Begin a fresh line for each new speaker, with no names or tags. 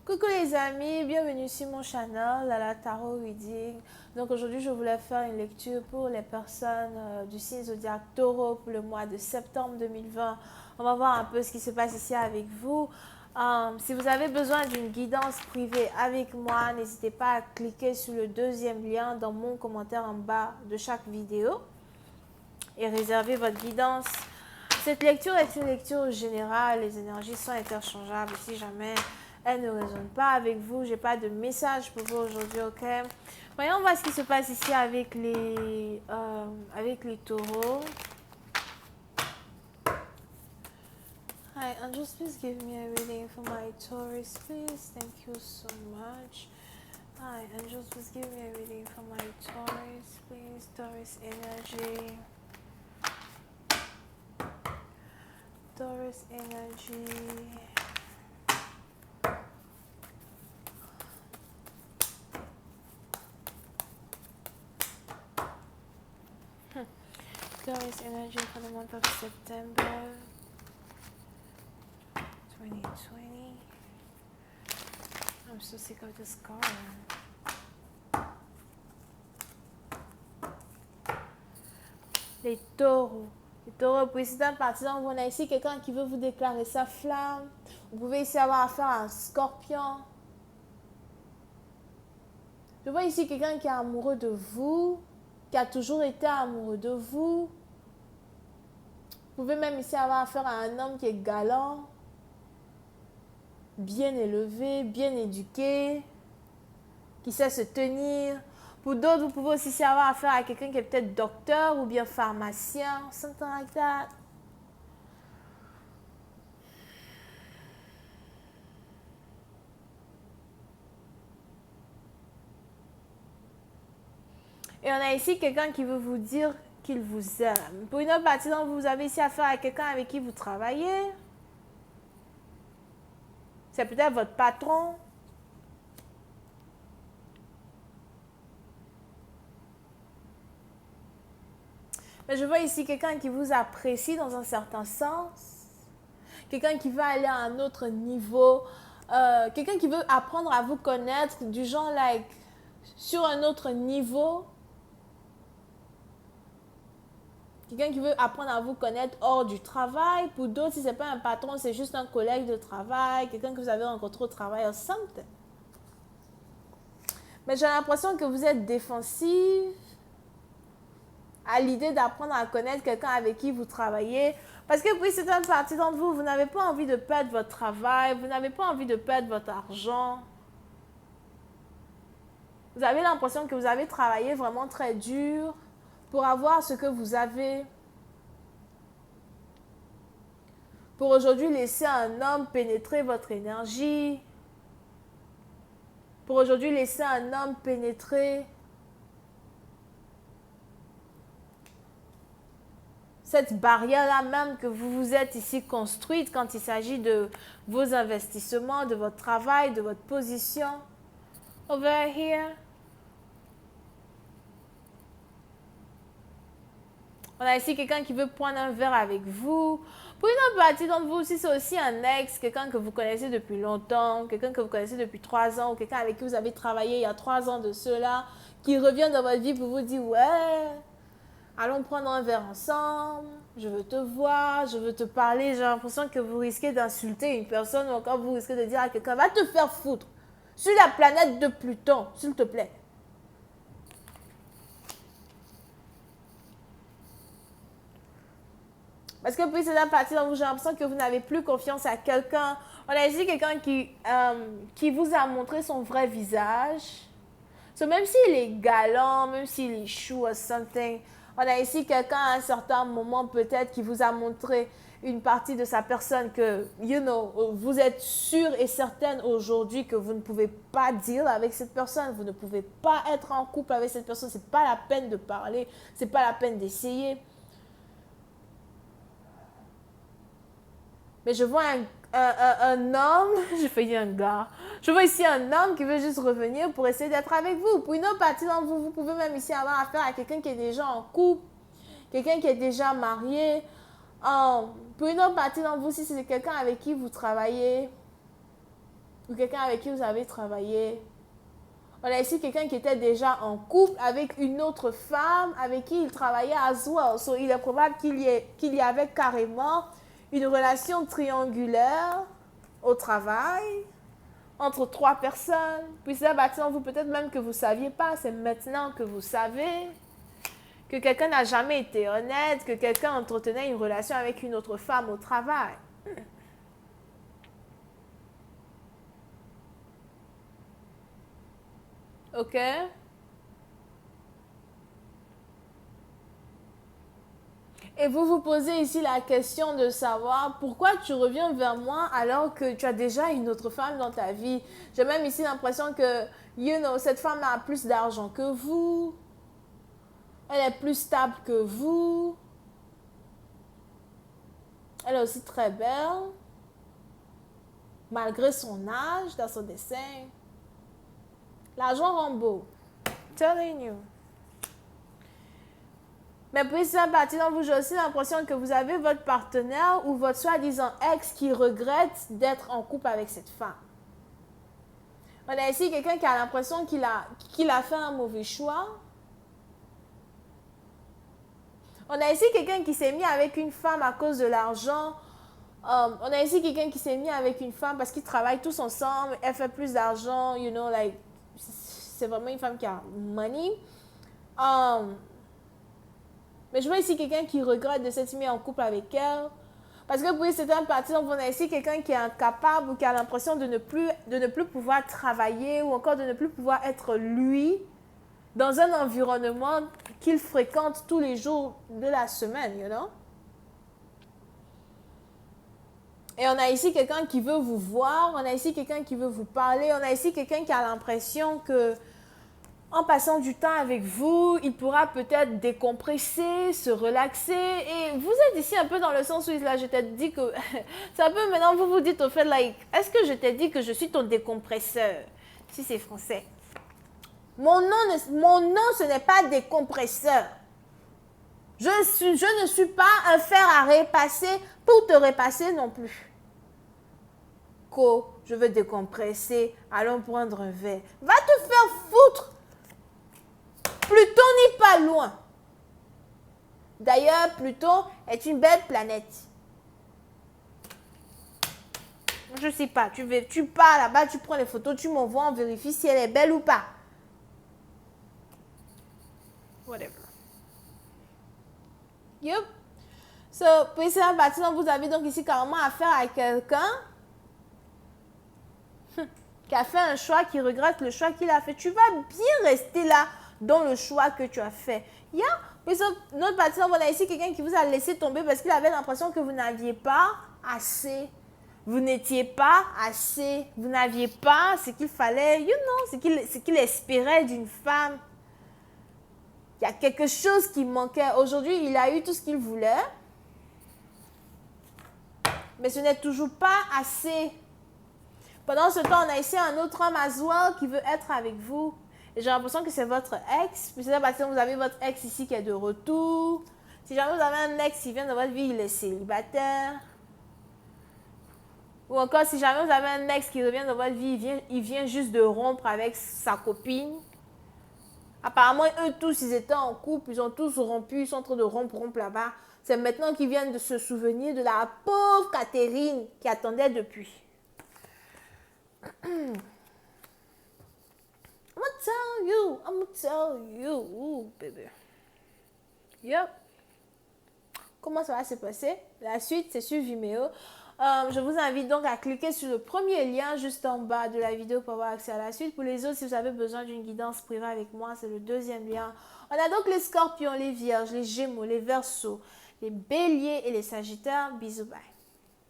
Coucou les amis, bienvenue sur mon channel, la Tarot Reading. Donc aujourd'hui, je voulais faire une lecture pour les personnes du signe zodiaque Taureau pour le mois de septembre 2020. On va voir un peu ce qui se passe ici avec vous. Si vous avez besoin d'une guidance privée avec moi, n'hésitez pas à cliquer sur le deuxième lien dans mon commentaire en bas de chaque vidéo et réserver votre guidance. Cette lecture est une lecture générale, les énergies sont interchangeables si jamais elle ne résonne pas avec vous. Je n'ai pas de message pour vous aujourd'hui, ok? Voyons voir ce qui se passe ici avec les taureaux. Hi, Angels, please give me a reading for my Taurus, please. Thank you so much. Hi, Angels, please give me a reading for my Taurus, please. Taurus energy. Taurus energy. Taurus energy for the month of September 2020. I'm so sick of this card. Les taureaux. Les taureaux, président partisan, on a ici quelqu'un qui veut vous déclarer sa flamme. Vous pouvez ici avoir affaire à un scorpion. Je vois ici quelqu'un qui est amoureux de vous, qui a toujours été amoureux de vous. Vous pouvez même ici avoir affaire à un homme qui est galant, bien élevé, bien éduqué, qui sait se tenir. Pour d'autres, vous pouvez aussi avoir affaire à quelqu'un qui est peut-être docteur ou bien pharmacien, something like that. Et on a ici quelqu'un qui veut vous dire qu'il vous aime. Pour une autre partie, vous avez ici affaire à quelqu'un avec qui vous travaillez. C'est peut-être votre patron. Mais je vois ici quelqu'un qui vous apprécie dans un certain sens. Quelqu'un qui veut aller à un autre niveau. Quelqu'un qui veut apprendre à vous connaître du genre, like, sur un autre niveau. Quelqu'un qui veut apprendre à vous connaître hors du travail. Pour d'autres, si ce n'est pas un patron, c'est juste un collègue de travail. Quelqu'un que vous avez rencontré au travail or something. Mais j'ai l'impression que vous êtes défensive à l'idée d'apprendre à connaître quelqu'un avec qui vous travaillez. Parce que pour certaines parties d'entre vous, vous n'avez pas envie de perdre votre travail, vous n'avez pas envie de perdre votre argent. Vous avez l'impression que vous avez travaillé vraiment très dur pour avoir ce que vous avez. Pour aujourd'hui laisser un homme pénétrer votre énergie. Pour aujourd'hui laisser un homme pénétrer cette barrière-là même que vous vous êtes ici construite quand il s'agit de vos investissements, de votre travail, de votre position. Over here. On a ici quelqu'un qui veut prendre un verre avec vous. Pour une autre partie d'entre vous, si c'est aussi un ex, quelqu'un que vous connaissez depuis longtemps, quelqu'un que vous connaissez depuis 3 ans, ou quelqu'un avec qui vous avez travaillé il y a 3 ans de cela, qui revient dans votre vie pour vous dire « Ouais, allons prendre un verre ensemble, je veux te voir, je veux te parler. » J'ai l'impression que vous risquez d'insulter une personne ou encore vous risquez de dire à quelqu'un « Va te faire foutre sur la planète de Pluton, s'il te plaît. » Parce que puis c'est la partie dont j'ai l'impression que vous n'avez plus confiance à quelqu'un. On a ici quelqu'un qui vous a montré son vrai visage. So, même s'il est galant, même s'il est chou or something, on a ici quelqu'un à un certain moment peut-être qui vous a montré une partie de sa personne que, vous êtes sûr et certaine aujourd'hui que vous ne pouvez pas deal avec cette personne, vous ne pouvez pas être en couple avec cette personne, c'est pas la peine de parler, c'est pas la peine d'essayer. Mais je vois un homme, j'ai failli un gars, je vois ici un homme qui veut juste revenir pour essayer d'être avec vous. Pour une autre partie d'entre vous, vous pouvez même ici avoir affaire à quelqu'un qui est déjà en couple, quelqu'un qui est déjà marié. Pour une autre partie d'entre vous, si c'est quelqu'un avec qui vous travaillez, ou quelqu'un avec qui vous avez travaillé. On a ici quelqu'un qui était déjà en couple avec une autre femme avec qui il travaillait as well. So, il est probable qu'il y avait carrément une relation triangulaire au travail entre 3 personnes. Puis c'est maintenant, vous peut-être même que vous ne saviez pas, c'est maintenant que vous savez que quelqu'un n'a jamais été honnête, que quelqu'un entretenait une relation avec une autre femme au travail. OK? Et vous vous posez ici la question de savoir pourquoi tu reviens vers moi alors que tu as déjà une autre femme dans ta vie. J'ai même ici l'impression que, cette femme a plus d'argent que vous. Elle est plus stable que vous. Elle est aussi très belle. Malgré son âge, dans son dessin. L'argent rend beau. Telling you. Mais puis ça partie dans vous, j'ai aussi l'impression que vous avez votre partenaire ou votre soi-disant ex qui regrette d'être en couple avec cette femme. On a ici quelqu'un qui a l'impression qu'il a fait un mauvais choix. On a ici quelqu'un qui s'est mis avec une femme à cause de l'argent. On a ici quelqu'un qui s'est mis avec une femme parce qu'ils travaillent tous ensemble. Elle fait plus d'argent, c'est vraiment une femme qui a money. Mais je vois ici quelqu'un qui regrette de s'être mis en couple avec elle. Parce que pour certaines parties, on a ici quelqu'un qui est incapable ou qui a l'impression de ne plus pouvoir travailler ou encore de ne plus pouvoir être lui dans un environnement qu'il fréquente tous les jours de la semaine, Et on a ici quelqu'un qui veut vous voir, on a ici quelqu'un qui veut vous parler, on a ici quelqu'un qui a l'impression que en passant du temps avec vous, il pourra peut-être décompresser, se relaxer. Et vous êtes ici un peu dans le sens où là, je t'ai dit que... c'est un peu maintenant, vous vous dites au fait, est-ce que je t'ai dit que je suis ton décompresseur? Si c'est français. Mon nom, ce n'est pas décompresseur. Je ne suis pas un fer à repasser pour te repasser non plus. Je veux décompresser, allons prendre un verre. Va te faire foutre. Pluton n'est pas loin. D'ailleurs, Pluton est une belle planète. Je ne sais pas, tu pars là-bas, tu prends les photos, tu m'envoies, on vérifie si elle est belle ou pas. Whatever. Yup. So, pour essayer de partir, vous avez donc ici carrément affaire à quelqu'un qui a fait un choix, qui regrette le choix qu'il a fait. Tu vas bien rester là dans le choix que tu as fait. Mais notre partenaire, on a ici quelqu'un qui vous a laissé tomber parce qu'il avait l'impression que vous n'aviez pas assez. Vous n'étiez pas assez. Vous n'aviez pas ce qu'il fallait, ce qu'il espérait d'une femme. Il y a quelque chose qui manquait. Aujourd'hui, il a eu tout ce qu'il voulait. Mais ce n'est toujours pas assez. Pendant ce temps, on a ici un autre homme as well qui veut être avec vous. Et j'ai l'impression que c'est votre ex. Puis c'est parce que vous avez votre ex ici qui est de retour. Si jamais vous avez un ex qui vient dans votre vie, il est célibataire. Ou encore, si jamais vous avez un ex qui revient dans votre vie, il vient juste de rompre avec sa copine. Apparemment, eux tous, ils étaient en couple, ils ont tous rompu, ils sont en train de rompre là-bas. C'est maintenant qu'ils viennent de se souvenir de la pauvre Catherine qui attendait depuis. I'm gonna tell you, ooh, baby. Yep. Comment ça va se passer? La suite, c'est sur Vimeo. Je vous invite donc à cliquer sur le premier lien juste en bas de la vidéo pour avoir accès à la suite. Pour les autres, si vous avez besoin d'une guidance privée avec moi, c'est le deuxième lien. On a donc les scorpions, les vierges, les gémeaux, les verseaux, les béliers et les sagittaires. Bisous, bye.